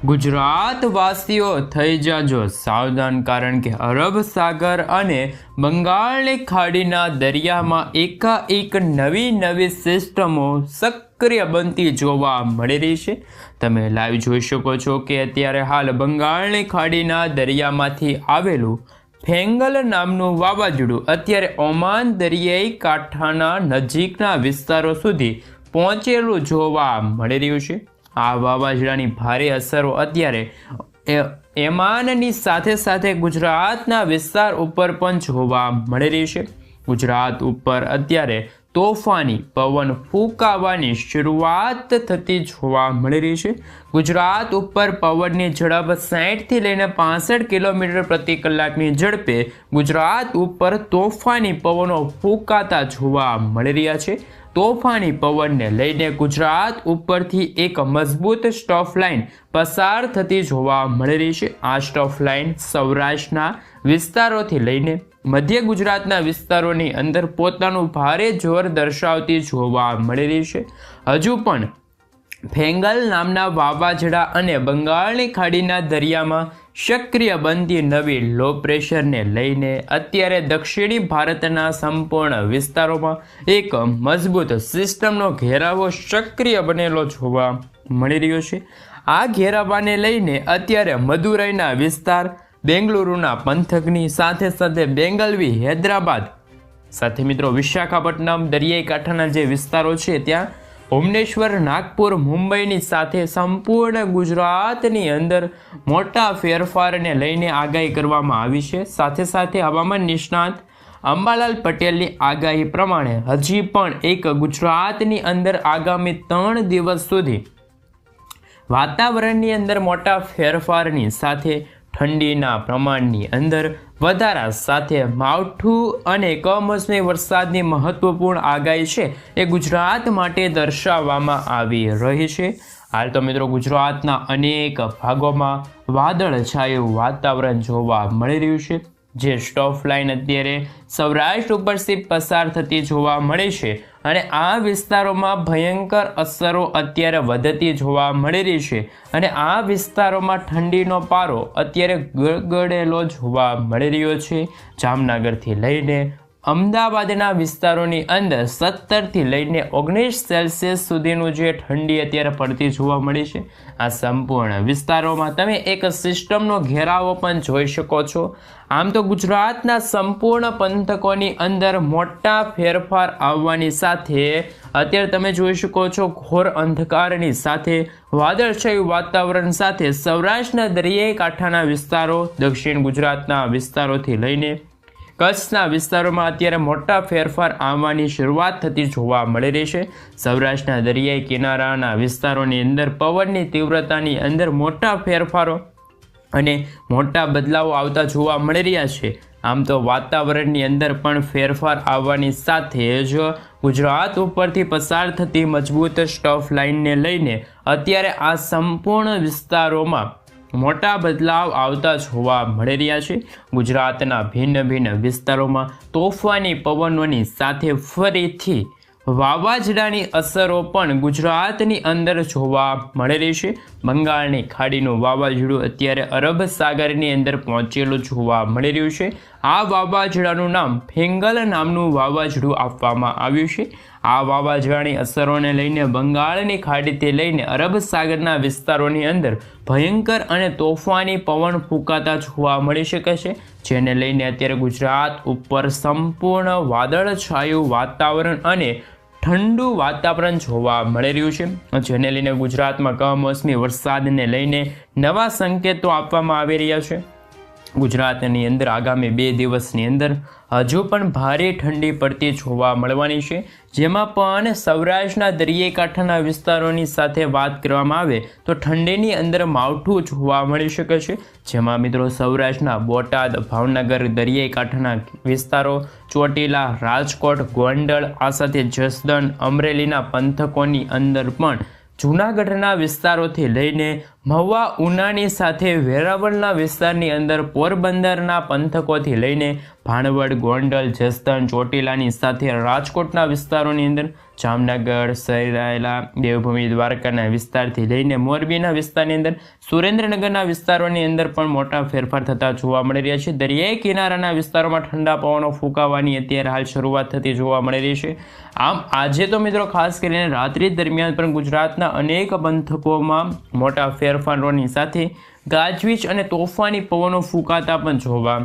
ગુજરાતવાસીઓ થઈ જાજો સાવધાન, કારણ કે અરબ સાગર અને બંગાળની ખાડીના દરિયામાં એકાએક નવી સિસ્ટમો સક્રિય બનતી જોવા મળી રહી છે। તમે લાઈવ જોઈ શકો છો કે અત્યારે હાલ બંગાળની ખાડીના દરિયામાંથી આવેલું ફેંગલ નામનું વાવાઝોડું અત્યારે ઓમાન દરિયાઈ કાંઠાના નજીકના વિસ્તારો સુધી પહોંચેલું જોવા મળી રહ્યું છે। આ વાવાઝોડાની ભારે અસરો અત્યારે એમાનની સાથે ગુજરાતના વિસ્તાર ઉપર પણ જોવા મળી રહી છે। ગુજરાત ઉપર અત્યારે તોફાની પવન ફૂંકાવાની શરૂઆત થતી જોવા મળી રહી છે। ગુજરાત ઉપર પવનની ઝડપ 60 થી લઈને 65 કિલોમીટર પ્રતિ કલાકની ઝડપે ગુજરાત ઉપર તોફાની પવનો ફૂંકાતા જોવા મળી રહ્યા છે। તોફાની પવનને લઈને ગુજરાત ઉપરથી એક મજબૂત સ્ટોફ લાઇન પસાર થતી જોવા મળી રહી છે। આ સ્ટોફ લાઇન સૌરાષ્ટ્રના વિસ્તારોથી લઈને મધ્ય ગુજરાતના વિસ્તારોની અંદર પોતાનું ભારે જોર દર્શાવતી જોવા મળી રહી છે। હજુ પણ ફેંગલ નામના વાવાઝોડા અને બંગાળની ખાડીના દરિયામાં સક્રિય બનતી નવી લો પ્રેશરને લઈને અત્યારે દક્ષિણી ભારતના સંપૂર્ણ વિસ્તારોમાં એક મજબૂત સિસ્ટમનો ઘેરાવો સક્રિય બનેલો જોવા મળી રહ્યો છે। આ ઘેરાવાને લઈને અત્યારે મદુરાઈના વિસ્તાર, બેંગલુરુના પંથકની સાથે બેંગલવી, હૈદરાબાદ સાથે મિત્રો વિશાખાપટ્ટનમ દરિયાઈ કાંઠાના જે વિસ્તારો છે ત્યાં ભુવનેશ્વર, નાગપુર, મુંબઈની સાથે સંપૂર્ણ ગુજરાતની અંદર મોટા ફેરફારને લઈને આગાહી કરવામાં આવી છે। સાથે હવામાન નિષ્ણાત અંબાલાલ પટેલની આગાહી પ્રમાણે હજી પણ એક ગુજરાતની અંદર આગામી 3 દિવસ સુધી વાતાવરણની અંદર મોટા ફેરફારની સાથે ઠંડીના પ્રમાણની અંદર વધારા સાથે માવઠું અને કમોસમી વરસાદની મહત્વપૂર્ણ આગાહી છે એ ગુજરાત માટે દર્શાવવામાં આવી રહી છે। હાલ તો મિત્રો ગુજરાતના અનેક ભાગોમાં વાદળછાયું વાતાવરણ જોવા મળી રહ્યું છે। જે સ્ટોફ લાઇન અત્યારે સૌરાષ્ટ્ર ઉપરથી પસાર થતી જોવા મળે છે અને આ વિસ્તારોમાં ભયંકર અસરો અત્યારે વધતી જોવા મળી રહી છે અને આ વિસ્તારોમાં ઠંડીનો પારો અત્યારે ગળગળેલો જોવા મળી રહ્યો છે। જામનગરથી લઈને અમદાવાદના વિસ્તારોની અંદર 17 થી લઈને 19 સેલ્સિયસ સુધીનું જે ઠંડી અત્યારે પડતી જોવા મળી છે। આ સંપૂર્ણ વિસ્તારોમાં તમે એક સિસ્ટમનો ઘેરાવો પણ જોઈ શકો છો। આમ તો ગુજરાતના સંપૂર્ણ પંથકોની અંદર મોટા ફેરફાર આવવાની સાથે અત્યારે તમે જોઈ શકો છો ઘોર અંધકારની સાથે વાદળછાયું વાતાવરણ સાથે સૌરાષ્ટ્રના દરિયાઈ કાંઠાના વિસ્તારો, દક્ષિણ ગુજરાતના વિસ્તારોથી લઈને કચ્છના વિસ્તારોમાં અત્યારે મોટા ફેરફાર આવવાની શરૂઆત થતી જોવા મળી રહી છે। સૌરાષ્ટ્રના દરિયાઈ કિનારાના વિસ્તારોની અંદર પવનની તીવ્રતાની અંદર મોટા ફેરફારો અને મોટા બદલાવો આવતા જોવા મળી રહ્યા છે। આમ તો વાતાવરણની અંદર પણ ફેરફાર આવવાની સાથે જ ગુજરાત ઉપરથી પસાર થતી મજબૂત સ્ટોફ લાઇનને લઈને અત્યારે આ સંપૂર્ણ વિસ્તારોમાં મોટા બદલાવ આવતા જોવા મળી રહ્યા છે। ગુજરાતના ભિન્ન વિસ્તારોમાં તોફાની પવનોની સાથે ફરીથી વાવાઝોડાની અસરો પણ ગુજરાતની અંદર જોવા મળી રહી છે। બંગાળની ખાડીનું વાવાઝોડું અત્યારે અરબ સાગરની અંદર પહોંચેલું જોવા મળી રહ્યું છે। આ વાવાઝોડાનું નામ ફેંગલ નામનું વાવાઝોડું આપવામાં આવ્યું છે। આ વાવાઝોડાની અસરોને લઈને બંગાળની ખાડીથી લઈને અરબ સાગરના વિસ્તારોની અંદર ભયંકર અને તોફાની પવન ફૂંકાતા જોવા મળી શકે છે, જેને લઈને અત્યારે ગુજરાત ઉપર સંપૂર્ણ વાદળછાયું વાતાવરણ અને ઠંડુ વાતાવરણ જોવા મળી રહ્યું છે, જેને લઈને ગુજરાતમાં કમોસમી વરસાદને લઈને નવા સંકેતો આપવામાં આવી રહ્યા છે। ગુજરાતની અંદર આગામી 2 દિવસની અંદર હજુ પણ ભારે ઠંડી પડતી જોવા મળવાની છે, જેમાં પણ સૌરાષ્ટ્રના દરિયાઈ કાંઠાના વિસ્તારોની સાથે વાત કરવામાં આવે તો ઠંડીની અંદર માવઠું જોવા મળી શકે છે। જેમાં મિત્રો સૌરાષ્ટ્રના બોટાદ, ભાવનગર દરિયાઈ કાંઠાના વિસ્તારો, ચોટીલા, રાજકોટ, ગોંડલ આ સાથે જસદણ, અમરેલીના પંથકોની અંદર પણ જૂનાગઢના વિસ્તારોથી લઈને મહુવા ઉનાની સાથે વેરાવળના વિસ્તારની અંદર પોરબંદરના પંથકોથી લઈને ભાણવડ, ગોંડલ, જસદણ, ચોટીલાની સાથે રાજકોટના વિસ્તારોની અંદર જામનગર, સરેરાયેલા, દેવભૂમિ, દ્વારકાના વિસ્તારથી લઈને મોરબીના વિસ્તારની અંદર સુરેન્દ્રનગરના વિસ્તારોની અંદર પણ મોટા ફેરફાર થતા જોવા મળી રહ્યા છે. દરિયાઈ કિનારાના વિસ્તારોમાં ઠંડા પવનો ફૂંકાવાની અત્યારે હાલ શરૂઆત થતી જોવા મળી રહી છે. આમ આજે તો મિત્રો ખાસ કરીને રાત્રિ દરમિયાન પણ ગુજરાતના અનેક પંથકોમાં મોટા ફેરફારોની સાથે ગાજવીજ અને તોફાની પવનો ફૂંકાતા પણ જોવા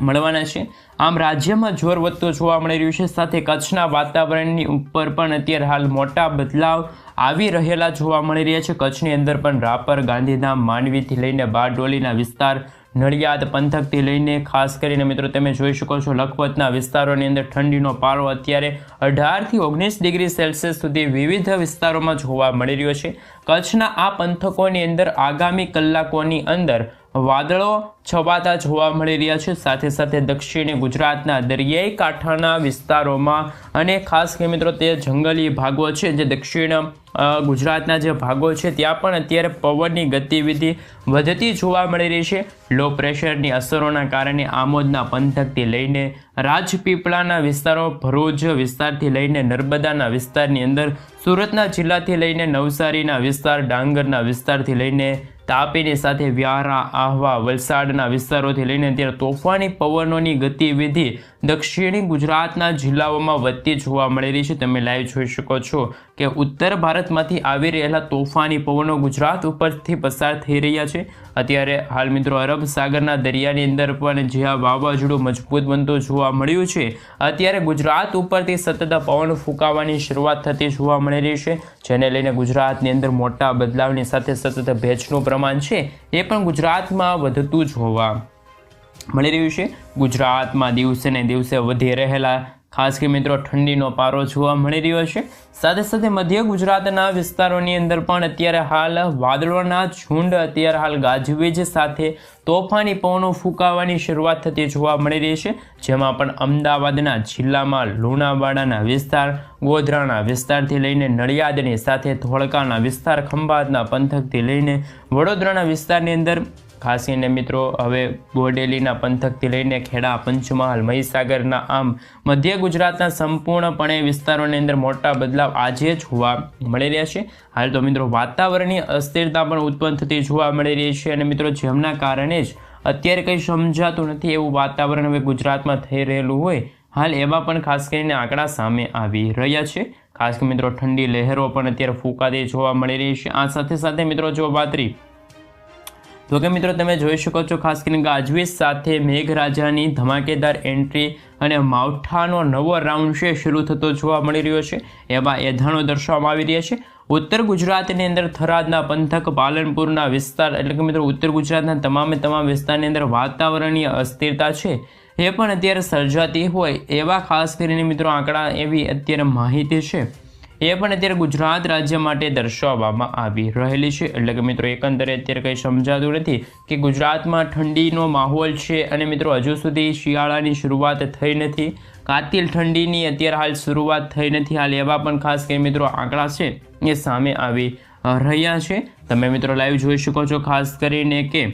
મળવાના છે. આમ રાજ્યમાં જોર વધતો જોવા મળી રહ્યું છે. સાથે કચ્છના વાતાવરણની ઉપર પણ અત્યારે હાલ મોટા બદલાવ આવી રહેલા જોવા મળી રહ્યા છે. કચ્છની અંદર પણ રાપર, ગાંધીધામ, માંડવીથી લઈને બારડોલીના વિસ્તાર, નડિયાદ પંથકથી લઈને ખાસ કરીને મિત્રો તમે જોઈ શકો છો લખપતના વિસ્તારોની અંદર ઠંડીનો પારો અત્યારે 18 થી 19 ડિગ્રી સેલ્સિયસ સુધી વિવિધ વિસ્તારોમાં જોવા મળી રહ્યો છે. કચ્છના આ પંથકોની અંદર આગામી કલાકોની અંદર વાદળો છવાતા જોવા મળી રહ્યા છે. સાથે સાથે દક્ષિણી ગુજરાતના દરિયાઈ કાંઠાના વિસ્તારોમાં અને ખાસ કરીને મિત્રો તે જંગલી ભાગો છે જે દક્ષિણ ગુજરાતના જે ભાગો છે ત્યાં પણ અત્યારે પવનની ગતિવિધિ વધતી જોવા મળી રહી છે. લો પ્રેશરની અસરોના કારણે આમોદના પંથકથી લઈને રાજપીપળાના વિસ્તારો, ભરૂચ વિસ્તારથી લઈને નર્મદાના વિસ્તારની અંદર, સુરતના જિલ્લાથી લઈને નવસારીના વિસ્તાર, ડાંગરના વિસ્તારથી લઈને તાપીની સાથે વ્યારા, આહવા, વલસાડના વિસ્તારોથી લઈને અત્યારે તોફાની પવનોની ગતિવિધિ દક્ષિણી ગુજરાતના જિલ્લાઓમાં વધતી જોવા મળી રહી છે. તમે લાઈવ જોઈ શકો છો કે ઉત્તર ભારતમાંથી આવી રહેલા તોફાની પવનો ગુજરાત ઉપરથી પસાર થઈ રહ્યા છે. અત્યારે હાલ મિત્રો અરબ સાગરના દરિયાની અંદર પણ જ્યાં વાવાઝોડું મજબૂત બનતું જોવા મળ્યું છે, અત્યારે ગુજરાત ઉપરથી સતત પવન ફૂંકાવાની શરૂઆત થતી જોવા મળી રહી છે. જેને લઈને ગુજરાતની અંદર મોટા બદલાવની સાથે સતત ભેજનું પ્રમાણ છે એ પણ ગુજરાતમાં વધતું જોવા મળી રહ્યું છે. ગુજરાતમાં દિવસે ને દિવસે વધી રહેલા ખાસ કે મિત્રો ઠંડીનો પારો જોવા મળી રહ્યો છે. સાથે સાથે મધ્ય ગુજરાતના વિસ્તારોની અંદર પણ અત્યારે હાલ વાદળોના ઝુંડ અત્યારે હાલ ગાજવીજ સાથે તોફાની પવનો ફૂંકાવાની શરૂઆત થતી જોવા મળી રહી છે. જેમાં પણ અમદાવાદના જિલ્લામાં લુણાવાડાના વિસ્તાર, ગોધરાના વિસ્તારથી લઈને નડિયાદની સાથે ધોળકાના વિસ્તાર, ખંભાતના પંથકથી લઈને વડોદરાના વિસ્તારની અંદર ખાસ કરીને મિત્રો હવે બોડેલીના પંથકથી લઈને ખેડા, પંચમહાલ, મહીસાગરના આમ મધ્ય ગુજરાતના સંપૂર્ણપણે વિસ્તારોની અંદર મોટા બદલાવ આજે જોવા મળી રહ્યા છે. હાલ તો મિત્રો વાતાવરણીય અસ્થિરતા પણ ઉત્પન્ન થતી જોવા મળી રહી છે અને મિત્રો જેમના કારણે જ અત્યારે કંઈ સમજાતું નથી એવું વાતાવરણ હવે ગુજરાતમાં થઈ રહેલું હોય હાલ એવા પણ ખાસ કરીને આંકડા સામે આવી રહ્યા છે. ખાસ કે મિત્રો ઠંડી લહેરો પણ અત્યારે ફૂંકાતી જોવા મળી રહી છે. આ સાથે સાથે મિત્રો જો વાત રહી તો કે મિત્રો તમે જોઈ શકો છો ખાસ કરીને ગાજવીજ સાથે મેઘરાજાની ધમાકેદાર એન્ટ્રી અને માવઠાનો નવો રાઉન્ડ છે શરૂ થતો જોવા મળી રહ્યો છે. એવા એધાણો દર્શાવવામાં આવી રહ્યા છે. ઉત્તર ગુજરાતની અંદર થરાદના પંથક, પાલનપુરના વિસ્તાર એટલે કે મિત્રો ઉત્તર ગુજરાતના તમામ વિસ્તારની અંદર વાતાવરણીય અસ્થિરતા છે એ પણ અત્યારે સર્જાતી હોય એવા ખાસ કરીને મિત્રો આંકડા એવી અત્યારે માહિતી છે એ પણ અત્યારે ગુજરાત રાજ્ય માટે દર્શાવવામાં આવી રહેલી છે. એટલે કે મિત્રો એકંદરે અત્યારે કંઈ સમજાતું નથી કે ગુજરાતમાં ઠંડીનો માહોલ છે અને મિત્રો હજુ સુધી શિયાળાની શરૂઆત થઈ નથી, કાતિલ ઠંડીની અત્યારે હાલ શરૂઆત થઈ નથી. હાલ એવા પણ ખાસ કરીને મિત્રો આંકડા છે એ સામે આવી રહ્યા છે. તમે મિત્રો લાઈવ જોઈ શકો છો ખાસ કરીને કે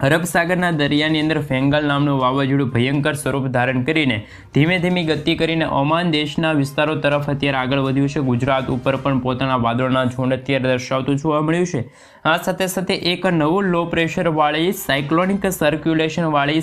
અરબ સાગરના દરિયાની અંદર ફેંગલ નામનું વાવાઝોડું ભયંકર સ્વરૂપ ધારણ કરીને ધીમે ધીમી ગતિ કરીને ઓમાન દેશના વિસ્તારો તરફ અત્યારે આગળ વધ્યું છે. ગુજરાત ઉપર પણ પોતાના વાદળોના ઝુંડ અત્યારે દર્શાવતું જોવા મળ્યું છે. આ સાથે સાથે એક નવું લો પ્રેશરવાળી સાયક્લોનિક સર્ક્યુલેશનવાળી